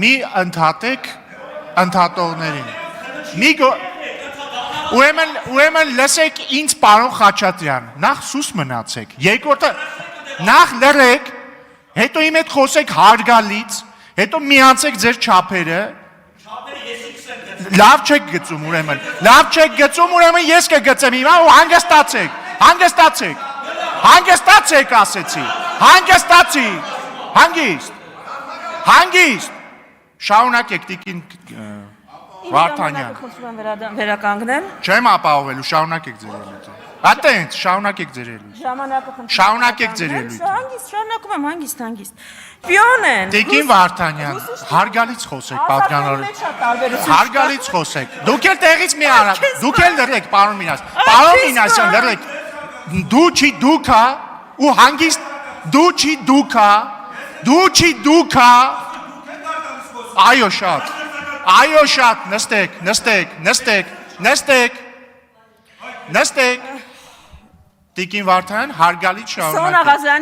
մի ընդհատեք ընդհատողներին։ Ուրեմն լսեք ինձ պարոն Խաչատրյան, նախ սուս մնացեք, երկրորդը նախ լրեք, հետո իմ հետ խոսեք հարգալից, հետո միացեք ձեր չափերը, լավ չեք գծում ուրեմն ես կգծեմ հիմա ու հանգստացեք ասեցի, հանգիստ, շարունակեք տիկին Վարդանյան, վերականգնել։ չեմ ապահովելու, շարունակեք ձեր ելույթը, ատենց, շարունակեք ձեր ելույթը, շարունակեք ձեր ելույթը, շարունակում եմ հանգիստ, Պիոնեն, տիկին Վարդանյան, հարգալից խոսեք, պատգանորեն, հարգալից խոսեք, դուք էլ տեղից մի արա, դուք էլ լրեք, պարոն Մինասյան, լրեք, դու չի դուքա, ու հանգիստ, դու չի դուքա, այո շատ, նստեք, տիկին Վարդանյան, հարգալից շարունակեք։